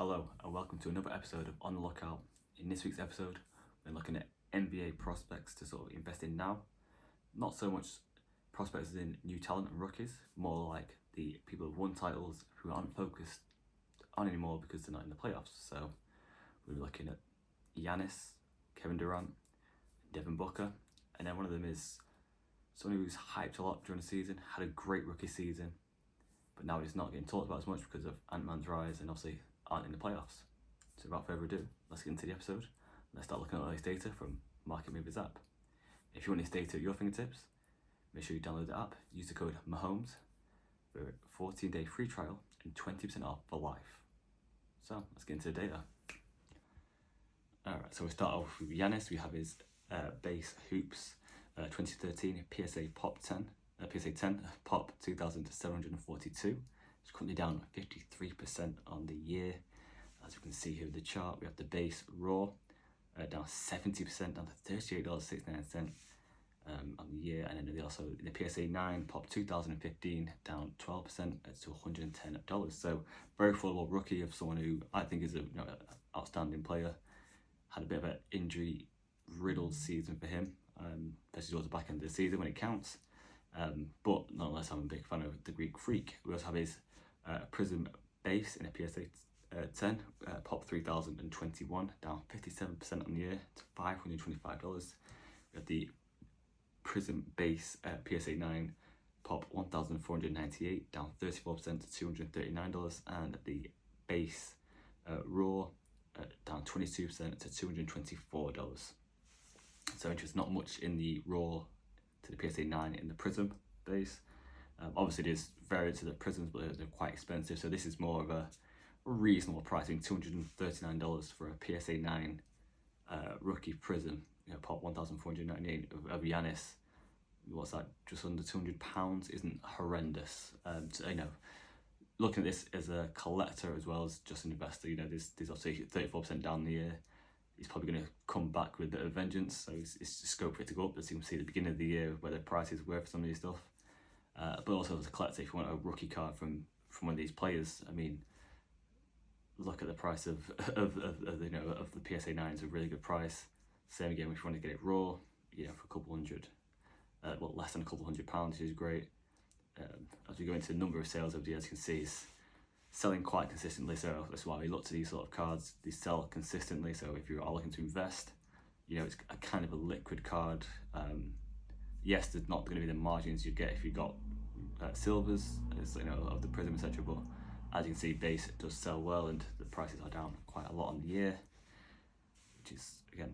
Hello and welcome to another episode of On the Lookout. In this week's episode, we're looking at NBA prospects to sort of invest in now. Not so much prospects as in new talent and rookies, more like the people who've won titles who aren't focused on anymore because they're not in the playoffs. So we're looking at Giannis, Kevin Durant, Devin Booker, and then one of them is someone who's hyped a lot during the season, had a great rookie season, but now he's not getting talked about as much because of Ant-Man's rise and obviously aren't in the playoffs. So without further ado, let's get into the episode. Let's start looking at all this data from Market Movers app. If you want this data at your fingertips, make sure you download the app, use the code MAHOMES for a 14-day free trial and 20% off for life. So let's get into the data. Alright, so we start off with Giannis. We have his base hoops 2013 PSA Pop 10, PSA 10 Pop 2,000 to 742. It's currently down 53% on the year. As you can see here with the chart, we have the base raw down 70%, down to $38.69 on the year, and then also the PSA 9 Pop 2015 down 12% to $110. So very affordable rookie of someone who I think is an outstanding player. Had a bit of an injury riddled season for him, especially towards the back end of the season when it counts. But nonetheless, I'm a big fan of the Greek Freak. We also have his Prism base in a PSA 10 Pop 3021 down 57% on the year to $525. We have the Prism base PSA 9 Pop 1498 down 34% to $239, and the base raw down 22% to $224. So interest not much in the raw to the PSA 9 in the Prism base. Obviously there's variants of the Prisms, but they're quite expensive, so this is more of a reasonable pricing, $239 for a PSA 9 rookie Prism, Pop 1498 of Giannis. What's that, just under £200, isn't horrendous. So, looking at this as a collector as well as just an investor, there's obviously 34% down the year. He's probably going to come back with a bit of vengeance, so it's just scope for it to go up, as you can see at the beginning of the year where the prices were for some of these stuff. But also as a collector, if you want a rookie card from one of these players, I mean, look at the price of the PSA 9 is a really good price. Same again if you want to get it raw, for a couple hundred, less than a couple £100, which is great. As we go into the number of sales over the years, you can see it's selling quite consistently, so that's why we look to these sort of cards. They sell consistently, so if you are looking to invest, it's a kind of a liquid card. Yes, there's not going to be the margins you get if you got silvers, of the Prism, etc. But as you can see, base does sell well, and the prices are down quite a lot on the year, which is again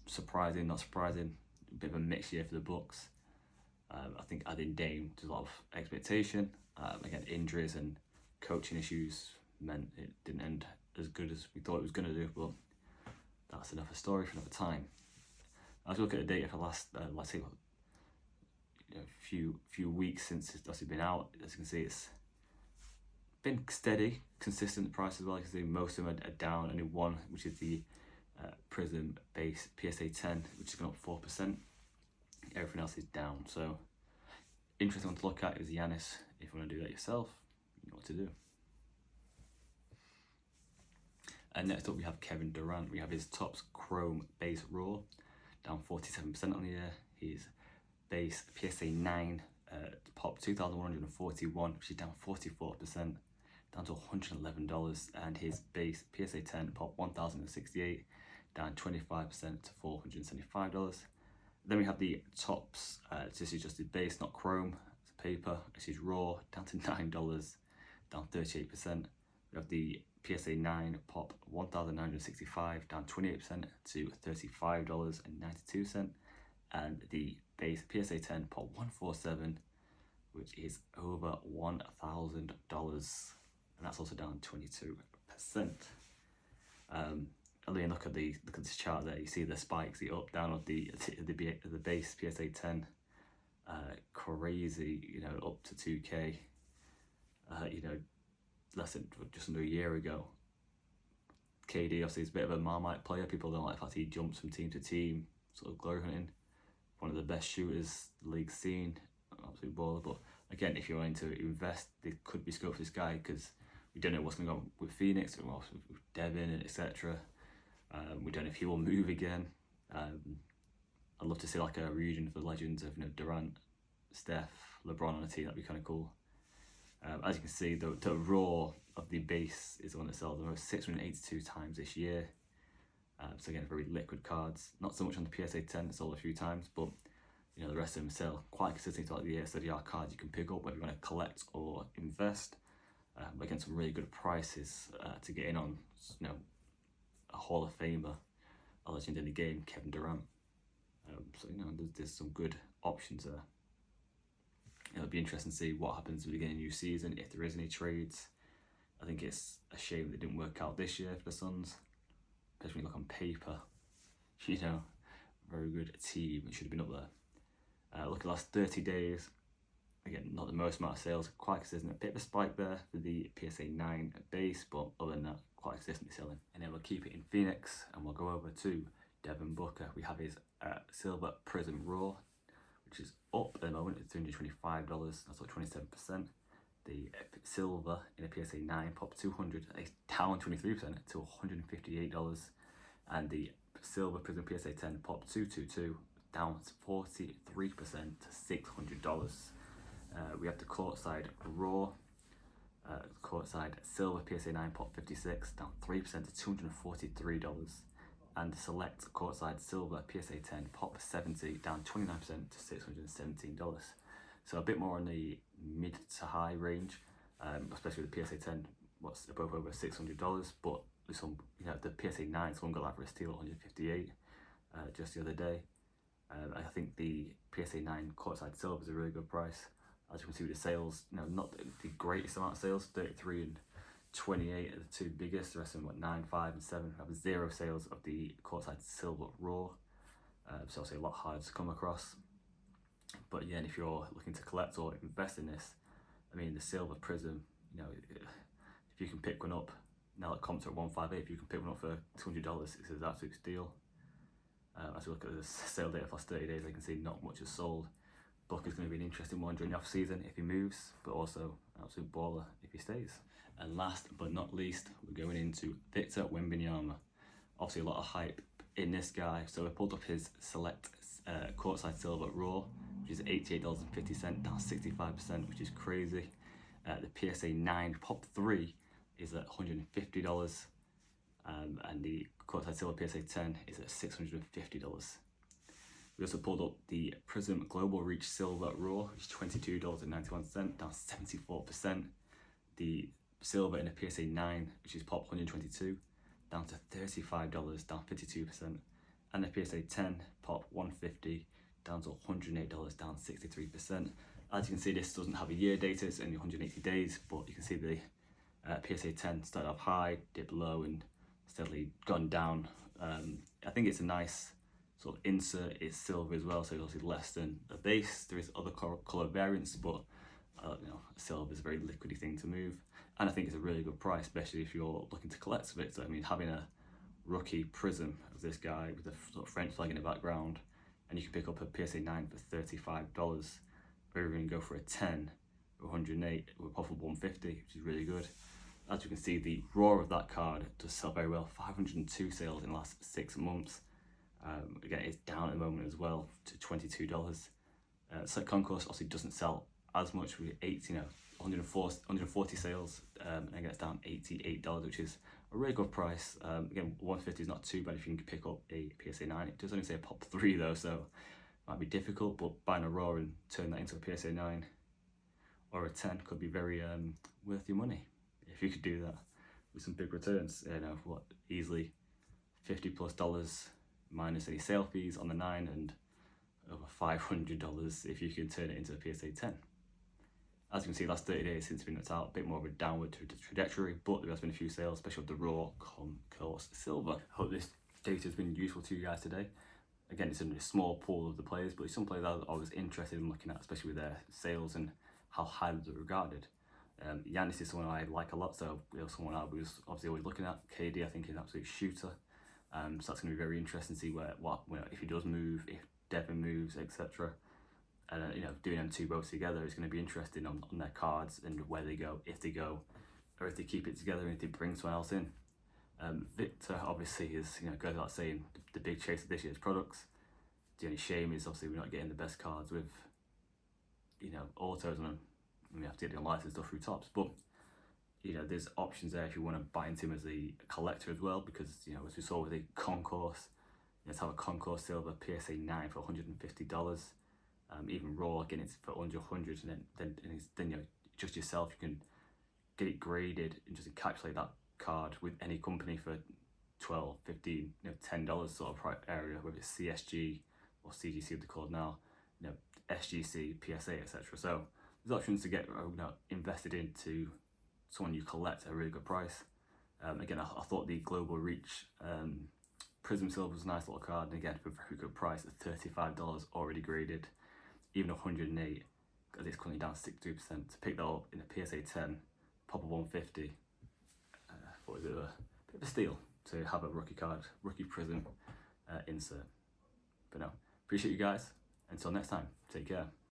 surprising, not surprising. A bit of a mixed year for the Bucks. I think adding Dame, there's a lot of expectation. Again, injuries and coaching issues meant it didn't end as good as we thought it was going to do, but that's another story for another time. As we look at the data for the last, let's say, few weeks since it's actually been out, as you can see, it's been steady, consistent price as well. You can see most of them are down, only one, which is the Prism base PSA 10, which has gone up 4%. Everything else is down. So interesting one to look at is Giannis. If you want to do that yourself, you know what to do. And next up we have Kevin Durant. We have his Topps Chrome base raw down 47% on the year. His base PSA 9 Pop 2,141, which is down 44%, down to $111, and his base PSA 10 Pop 1,068 down 25% to $475. Then we have the Topps, this is just the base, not Chrome, it's paper. This is raw, down to $9, down 38%. We have the PSA 9 Pop 1,965 down 28% to $35.92, and the base PSA 10 Pop 147, which is over $1,000, and that's also down 22%. And look at this chart there. You see the spikes, the up down of the base PSA 10, crazy, up to 2K. Less than just under a year ago. KD obviously is a bit of a Marmite player. People don't like the fact he jumps from team to team, sort of glory hunting. One of the best shooters the league's seen, absolute baller. But again, if you're going to invest, there could be scope for this guy because We don't know what's going to go on with Phoenix, or else with Devin, and etc. We don't know if he will move again. I'd love to see like a reunion of the legends of Durant, Steph, LeBron on a team. That'd be kind of cool. As you can see, the raw of the base is the one that sells the most, 682 times this year. So again, very liquid cards. Not so much on the PSA 10, it sold a few times, but the rest of them sell quite consistently throughout the year. So they are cards you can pick up whether you want to collect or invest. But again, some really good prices to get in on. A Hall of Famer, a legend in the game, Kevin Durant. So there's some good options there. It'll be interesting to see what happens with the beginning of the new season, if there is any trades. I think it's a shame that it didn't work out this year for the Suns, especially when you look on paper. Very good team. It should have been up there. Look at the last 30 days. Again, not the most amount of sales, quite consistent. A bit of a spike there for the PSA 9 base, but other than that, quite consistently selling. And then we'll keep it in Phoenix, and we'll go over to Devin Booker. We have his Silver Prism Raw, which is up at the moment at $325. That's up 27%. The silver in a PSA 9 pop 200, it's down 23% to $158. And the silver Prism PSA 10 pop 222, down 43% to $600. We have the courtside raw, courtside silver PSA 9 pop 56, down 3% to $243. And select courtside silver PSA 10 pop 70, down 29% to $617. So a bit more on the mid to high range, especially with the PSA 10, what's above over $600. But this one, the PSA 9, someone got that for a steal at $158 just the other day. I think the PSA 9 courtside silver is a really good price. As you can see with the sales, not the greatest amount of sales, 33 and 28 are the two biggest. The rest of them, 9, 5, and 7 have 0 sales of the courtside silver raw. So obviously a lot harder to come across. But yeah, and if you're looking to collect or invest in this, the silver prism, if you can pick one up, now it comps at $158, if you can pick one up for $200, it's an absolute steal. As we look at the sale data for 30 days, I can see not much is sold. Booker's going to be an interesting one during the off season if he moves, but also an absolute baller if he stays. And last but not least, we're going into Victor Wembanyama. Obviously a lot of hype in this guy. So we pulled up his select courtside silver raw, which is $88.50, down 65%, which is crazy. The PSA 9 pop 3 is at $150, and the courtside silver PSA 10 is at $650. We also pulled up the Prism Global Reach Silver Raw, which is $22.91, down 74%. The silver in a PSA 9, which is pop 122, down to $35, down 52%. And the PSA 10, pop 150, down to $108, down 63%. As you can see, this doesn't have a year data, it's only 180 days, but you can see the PSA 10 started off high, dipped low, and steadily gone down. I think it's a nice sort of insert. It's silver as well, so it's obviously less than a base. There is other color variants, but silver is a very liquidy thing to move, and I think it's a really good price, especially if you're looking to collect it. So having a rookie prism of this guy with the sort of French flag in the background, and you can pick up a PSA 9 for $35, or even go for a 10 or 108 or a possible 150, which is really good. As you can see, the raw of that card does sell very well. 502 sales in the last 6 months. Again, it's down at the moment as well to $22. So Concourse obviously doesn't sell as much with 140 sales, and again it's down $88, which is a really good price. Again, 150 is not too bad if you can pick up a PSA 9. It does only say a pop 3 though, so it might be difficult, but buying a raw and turning that into a PSA 9 or a 10 could be very worth your money if you could do that with some big returns. Easily $50+ minus any sale fees on the 9, and over $500 if you can turn it into a PSA 10. As you can see, last 30 days since being knocked out, a bit more of a downward trajectory, but there has been a few sales, especially of the raw Concourse silver. I hope this data has been useful to you guys today. Again, it's in a small pool of the players, but some players I was interested in looking at, especially with their sales and how highly they're regarded. Giannis is someone I like a lot, so someone I was obviously always looking at. KD, I think, is an absolute shooter. So that's going to be very interesting to see if he does move, if Devin moves, etc. And doing them two both together is going to be interesting on their cards and where they go, if they go, or if they keep it together and if they bring someone else in. Victor obviously is, goes without saying, the big chase of this year's products. The only shame is obviously we're not getting the best cards with, autos on them. We have to get the unlicensed stuff through Topps, but there's options there if you want to buy into him as a collector as well, because as we saw with the Concourse, let's have a Concourse Silver PSA 9 for $150. Even Raw getting it for under 100, and then just yourself, you can get it graded and just encapsulate that card with any company for $12, $15, $10 sort of price area, whether it's CSG or CGC, what they're called now, SGC, PSA, etc. So there's options to get invested into someone you collect at a really good price. Again, I thought the Global Reach Prism Silver was a nice little card, and again for a very good price at $35 already graded, even 108, because it's currently down 62%. To pick that up in a PSA 10, pop a 150, thought it was a bit of a steal to have a rookie Prism insert. But no, appreciate you guys. Until next time, take care.